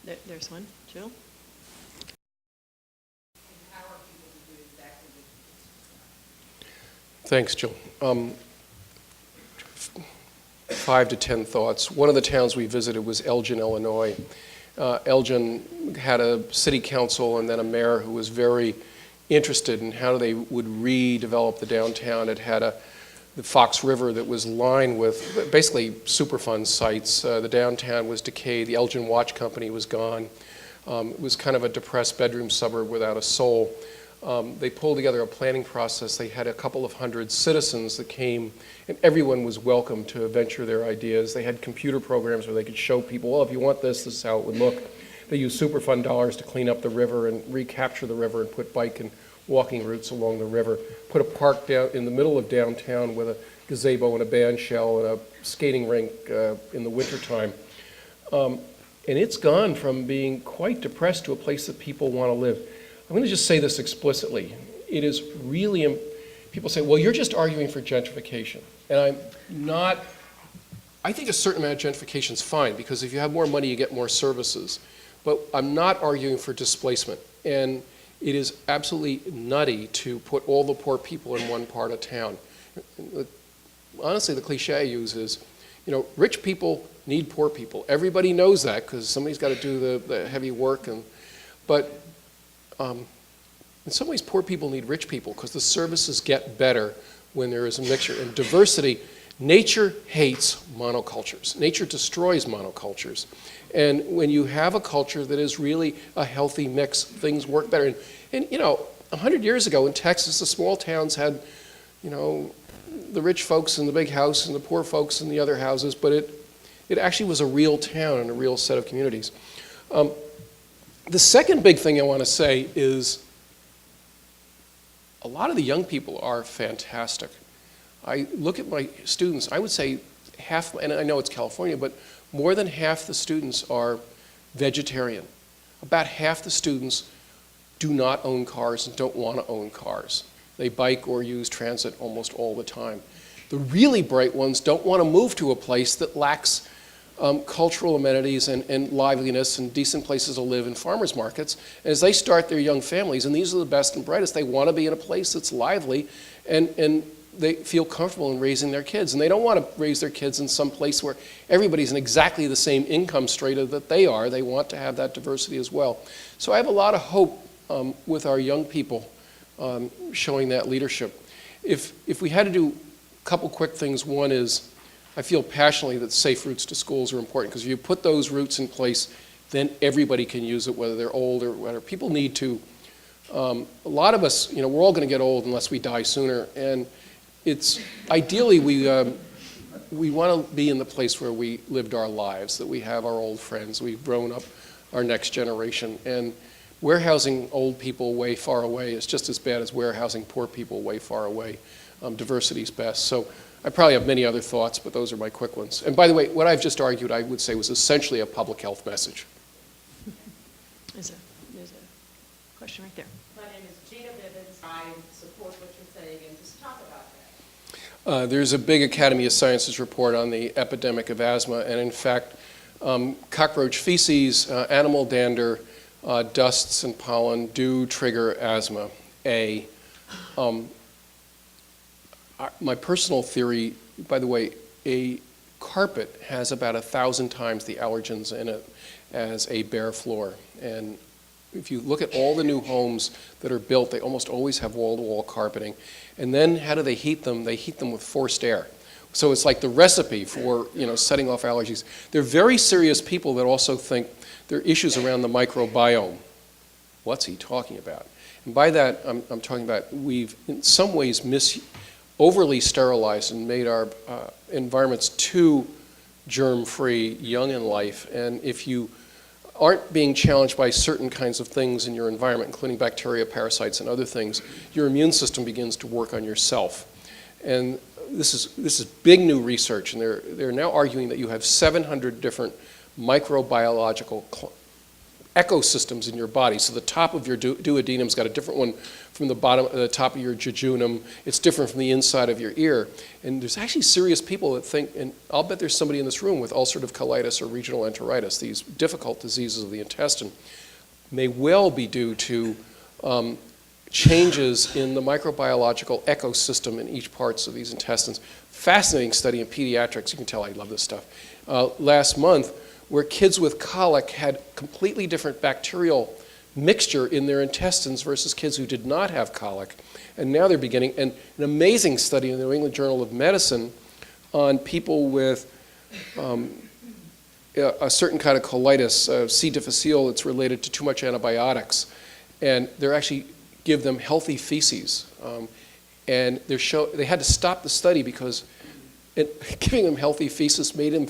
There's one. Jill? Thanks, Jill. 5 to 10 thoughts. One of the towns we visited was Elgin, Illinois. Elgin had a city council and then a mayor who was very interested in how they would redevelop the downtown. It had the Fox River that was lined with basically Superfund sites. The downtown was decayed. The Elgin Watch Company was gone. It was kind of a depressed bedroom suburb without a soul. They pulled together a planning process. They had a couple of hundred citizens that came, and everyone was welcome to venture their ideas. They had computer programs where they could show people, well, if you want this, this is how it would look. They used Superfund dollars to clean up the river and recapture the river and put bike and walking routes along the river. Put a park down in the middle of downtown with a gazebo and a band shell and a skating rink in the wintertime. And it's gone from being quite depressed to a place that people want to live. I'm going to just say this explicitly. It is really, people say, well, you're just arguing for gentrification. And I'm not, I think a certain amount of gentrification is fine because if you have more money, you get more services. But I'm not arguing for displacement. And it is absolutely nutty to put all the poor people in one part of town. Honestly, the cliche I use is, you know, rich people need poor people. Everybody knows that because somebody's got to do the heavy work. But in some ways, poor people need rich people because the services get better when there is a mixture. And diversity, nature hates monocultures. Nature destroys monocultures. And when you have a culture that is really a healthy mix, things work better. And you know, 100 years ago in Texas, the small towns had, you know, the rich folks in the big house and the poor folks in the other houses, but it actually was a real town and a real set of communities. The second big thing I want to say is a lot of the young people are fantastic. I look at my students, I would say half, and I know it's California, but more than half the students are vegetarian. About half the students do not own cars and don't want to own cars. They bike or use transit almost all the time. The really bright ones don't want to move to a place that lacks cultural amenities and liveliness and decent places to live in farmers markets. And as they start their young families, and these are the best and brightest, they want to be in a place that's lively and they feel comfortable in raising their kids. And they don't want to raise their kids in some place where everybody's in exactly the same income strata that they are. They want to have that diversity as well. So I have a lot of hope with our young people showing that leadership. If we had to do a couple quick things, one is I feel passionately that safe routes to schools are important because if you put those routes in place, then everybody can use it, whether they're old or whatever. People need to, a lot of us, you know, we're all going to get old unless we die sooner. And it's, ideally, we want to be in the place where we lived our lives, that we have our old friends, we've grown up our next generation. And warehousing old people way far away is just as bad as warehousing poor people way far away. Diversity is best. So I probably have many other thoughts, but those are my quick ones. And by the way, what I've just argued, I would say, was essentially a public health message. There's a question right there. My name is Gina Bibbins. I support what you're saying, and just talk about that. There's a big Academy of Sciences report on the epidemic of asthma, and in fact, cockroach feces, animal dander, dusts and pollen do trigger asthma. My personal theory, by the way, a carpet has about 1,000 times the allergens in it as a bare floor. And if you look at all the new homes that are built, they almost always have wall-to-wall carpeting. And then how do they heat them? They heat them with forced air. So it's like the recipe for, you know, setting off allergies. They're very serious people that also think there are issues around the microbiome. What's he talking about? And by that, I'm talking about we've in some ways overly sterilized and made our environments too germ-free, young in life. And if you aren't being challenged by certain kinds of things in your environment, including bacteria, parasites, and other things, your immune system begins to work on yourself. And this is big new research, and they're now arguing that you have 700 different microbiological ecosystems in your body. So the top of your duodenum's got a different one from the top of your jejunum. It's different from the inside of your ear. And there's actually serious people that think, and I'll bet there's somebody in this room with ulcerative colitis or regional enteritis, these difficult diseases of the intestine, may well be due to changes in the microbiological ecosystem in each parts of these intestines. Fascinating study in pediatrics. You can tell I love this stuff. Last month, where kids with colic had completely different bacterial mixture in their intestines versus kids who did not have colic. And now they're beginning, and an amazing study in the New England Journal of Medicine on people with a certain kind of colitis, C. difficile, that's related to too much antibiotics. And they're actually give them healthy feces. And they had to stop the study because giving them healthy feces made them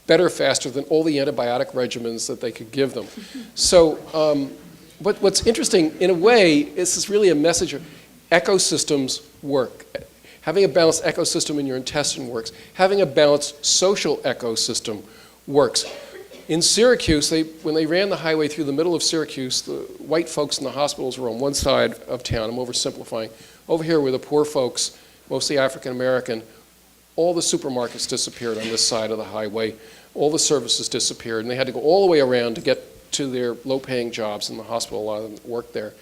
better faster than all the antibiotic regimens that they could give them. So what's interesting, in a way, this is really a message of ecosystems work. Having a balanced ecosystem in your intestine works. Having a balanced social ecosystem works. In Syracuse, when they ran the highway through the middle of Syracuse, the white folks in the hospitals were on one side of town. I'm oversimplifying. Over here were the poor folks, mostly African American. All the supermarkets disappeared on this side of the highway. All the services disappeared, and they had to go all the way around to get to their low-paying jobs in the hospital. A lot of them worked there.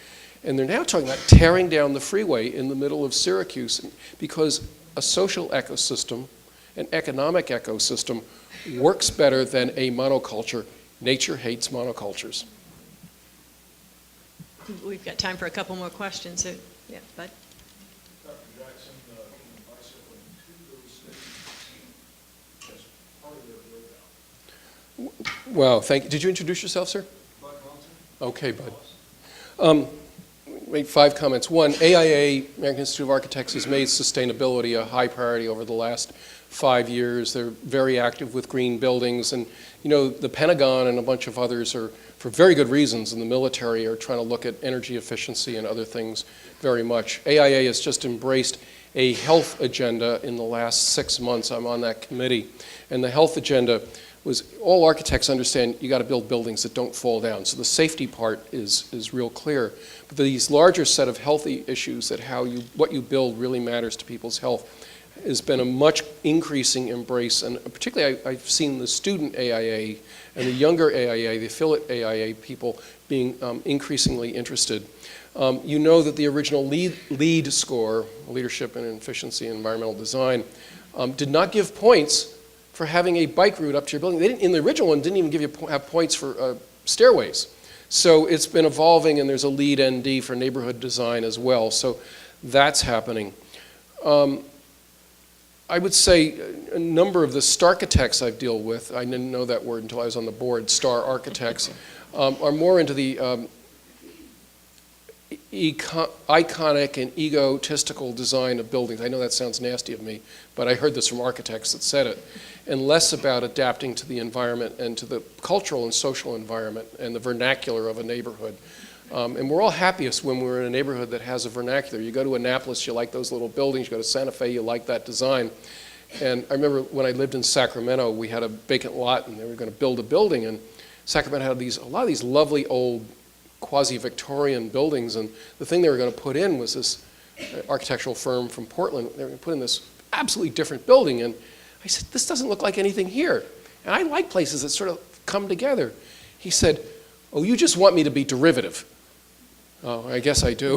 And they're now talking about tearing down the freeway in the middle of Syracuse because a social ecosystem, an economic ecosystem, works better than a monoculture. Nature hates monocultures. We've got time for a couple more questions. So, yeah, Bud? Dr. Jackson, bicycling to those states as part of their workout. Wow, thank you. Did you introduce yourself, sir? Bud Johnson? Okay, Bud. Make 5 comments. One, AIA, American Institute of Architects, has made sustainability a high priority over the last 5 years. They're very active with green buildings, and you know, the Pentagon and a bunch of others are, for very good reasons, in the military are trying to look at energy efficiency and other things very much. AIA has just embraced a health agenda in the last 6 months. I'm on that committee, and the health agenda was, all architects understand you got to build buildings that don't fall down. So the safety part is real clear. But these larger set of healthy issues that what you build really matters to people's health has been a much increasing embrace. And particularly I've seen the student AIA and the younger AIA, the affiliate AIA people being increasingly interested. You know that the original LEED score, Leadership in Efficiency and Environmental Design, did not give points for having a bike route up to your building. They didn't, in the original one, didn't even give you have points for stairways. So it's been evolving, and there's a LEED ND for neighborhood design as well. So that's happening. I would say a number of the starchitects I've dealt with, I didn't know that word until I was on the board, star architects, are more into the iconic and egotistical design of buildings. I know that sounds nasty of me, but I heard this from architects that said it. And less about adapting to the environment and to the cultural and social environment and the vernacular of a neighborhood. And we're all happiest when we're in a neighborhood that has a vernacular. You go to Annapolis, you like those little buildings. You go to Santa Fe, you like that design. And I remember when I lived in Sacramento, we had a vacant lot, and they were going to build a building. And Sacramento had a lot of these lovely old quasi-Victorian buildings. And the thing they were going to put in was this architectural firm from Portland. They were going to put in this absolutely different building. And I said, this doesn't look like anything here. And I like places that sort of come together. He said, oh, you just want me to be derivative. Oh, I guess I do.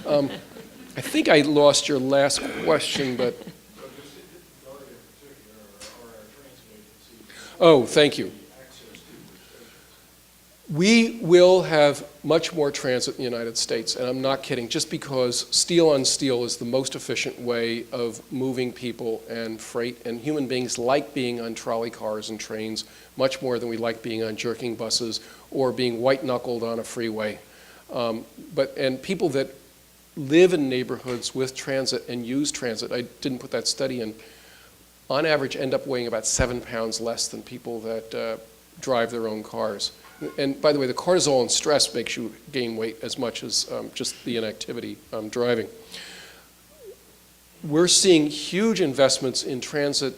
I think I lost your last question, but. Oh, thank you. We will have much more transit in the United States, and I'm not kidding, just because steel on steel is the most efficient way of moving people and freight, and human beings like being on trolley cars and trains much more than we like being on jerking buses or being white-knuckled on a freeway. And people that live in neighborhoods with transit and use transit, I didn't put that study in, on average end up weighing about 7 pounds less than people that drive their own cars. And by the way, the cortisol and stress makes you gain weight as much as just the inactivity driving. We're seeing huge investments in transit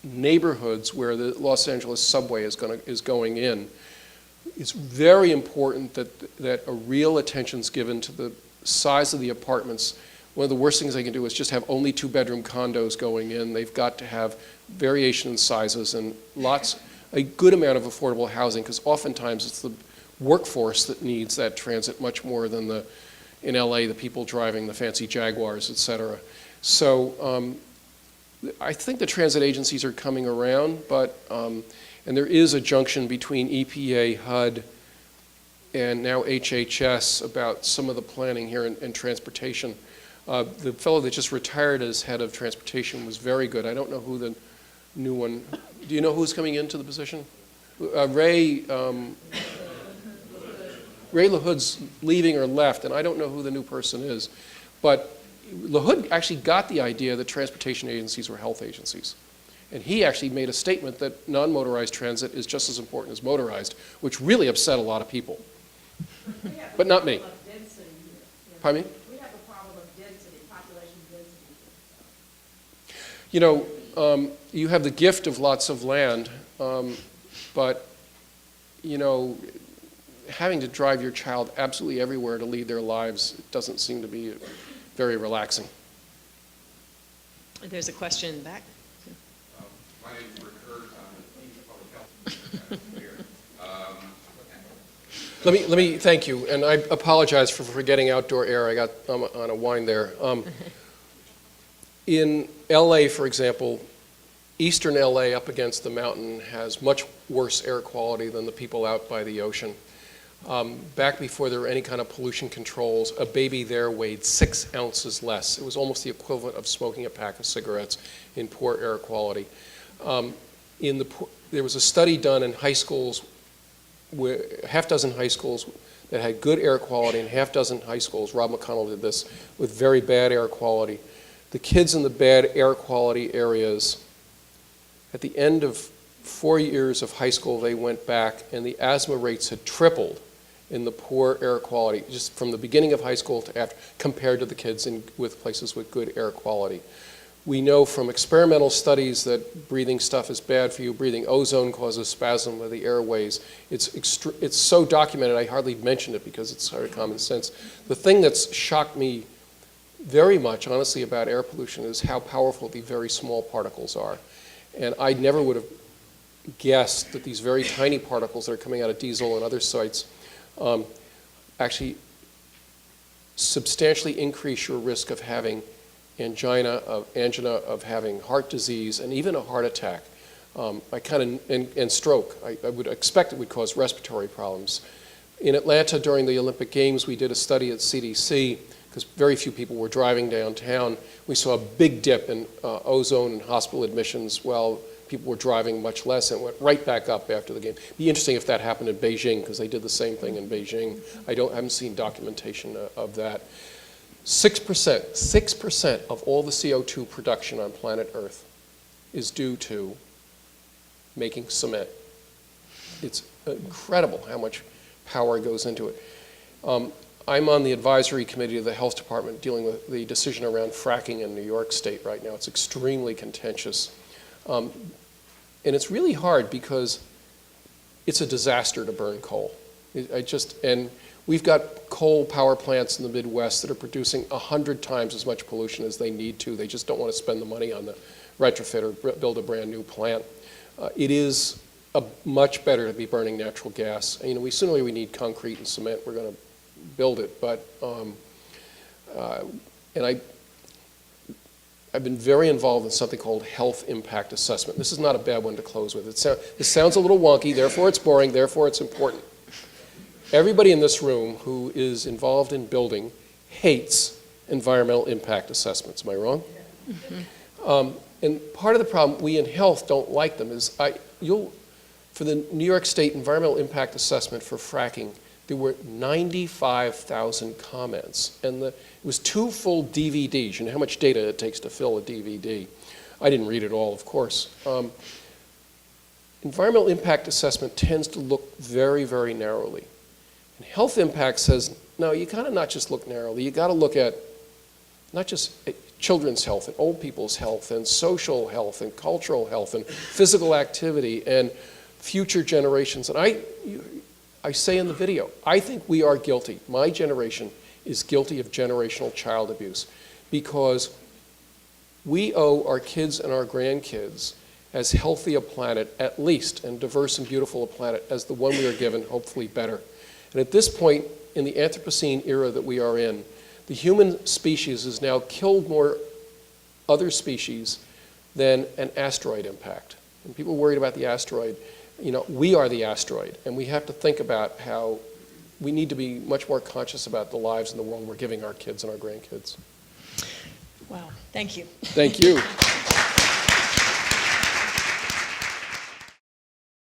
neighborhoods where the Los Angeles subway is going in. it's very important that a real attention's given to the size of the apartments. One of the worst things they can do is just have only 2-bedroom condos going in. They've got to have variation in sizes and a good amount of affordable housing, because oftentimes it's the workforce that needs that transit much more than in LA, the people driving the fancy Jaguars, et cetera. So I think the transit agencies are coming around, and there is a junction between EPA, HUD, and now HHS about some of the planning here in transportation. The fellow that just retired as head of transportation was very good. I don't know who the new one, do you know who's coming into the position? Ray LaHood's leaving or left, and I don't know who the new person is. But LaHood actually got the idea that transportation agencies were health agencies. And he actually made a statement that non-motorized transit is just as important as motorized, which really upset a lot of people. But not me. Pardon me? We have a problem of density, population density. You know, you have the gift of lots of land, but, you know, having to drive your child absolutely everywhere to lead their lives doesn't seem to be very relaxing. There's a question in the back. My name is Rick Hurd. I'm the Dean of Public Health here. Let me thank you, and I apologize for forgetting outdoor air. I got on a wine there. In LA, for example, eastern LA up against the mountain has much worse air quality than the people out by the ocean. Back before there were any kind of pollution controls, a baby there weighed 6 ounces less. It was almost the equivalent of smoking a pack of cigarettes in poor air quality. There was a study done in high schools, half dozen high schools that had good air quality, and half dozen high schools, Rob McConnell did this, with very bad air quality. The kids in the bad air quality areas, at the end of 4 years of high school, they went back, and the asthma rates had tripled in the poor air quality, just from the beginning of high school to after, compared to the kids with places with good air quality. We know from experimental studies that breathing stuff is bad for you. Breathing ozone causes spasm of the airways. It's so documented, I hardly mention it because it's sort of common sense. The thing that's shocked me very much, honestly, about air pollution is how powerful the very small particles are. And I never would have guessed that these very tiny particles that are coming out of diesel and other sites actually substantially increase your risk of having angina, of having heart disease, and even a heart attack. And stroke. I would expect it would cause respiratory problems. In Atlanta during the Olympic Games, we did a study at CDC because very few people were driving downtown. We saw a big dip in ozone and hospital admissions while people were driving much less, and went right back up after the game. It'd be interesting if that happened in Beijing, because they did the same thing in Beijing. I haven't seen documentation of that. 6% of all the CO2 production on planet Earth is due to making cement. It's incredible how much power goes into it. I'm on the advisory committee of the health department dealing with the decision around fracking in New York State right now. It's extremely contentious. And it's really hard because it's a disaster to burn coal. And we've got coal power plants in the Midwest that are producing 100 times as much pollution as they need to. They just don't want to spend the money on the retrofit or build a brand new plant. It is much better to be burning natural gas. Sooner we need concrete and cement, we're going to build it. But I've been very involved in something called health impact assessment. This is not a bad one to close with. This sounds a little wonky, therefore it's boring, therefore it's important. Everybody in this room who is involved in building hates environmental impact assessments. Am I wrong? Mm-hmm. And part of the problem, we in health don't like them, is for the New York State Environmental Impact Assessment for fracking, there were 95,000 comments, and it was 2 full DVDs. You know how much data it takes to fill a DVD. I didn't read it all, of course. Environmental impact assessment tends to look very, very narrowly. And health impact says, no, you gotta not just look narrowly, you gotta look at not just children's health and old people's health and social health and cultural health and physical activity and future generations. And I say in the video, I think we are guilty. My generation is guilty of generational child abuse because we owe our kids and our grandkids as healthy a planet, at least, and diverse and beautiful a planet as the one we are given, hopefully better. And at this point in the Anthropocene era that we are in, the human species has now killed more other species than an asteroid impact. And people are worried about the asteroid. You know, we are the asteroid, and we have to think about how we need to be much more conscious about the lives and the world we're giving our kids and our grandkids. Wow, thank you. Thank you.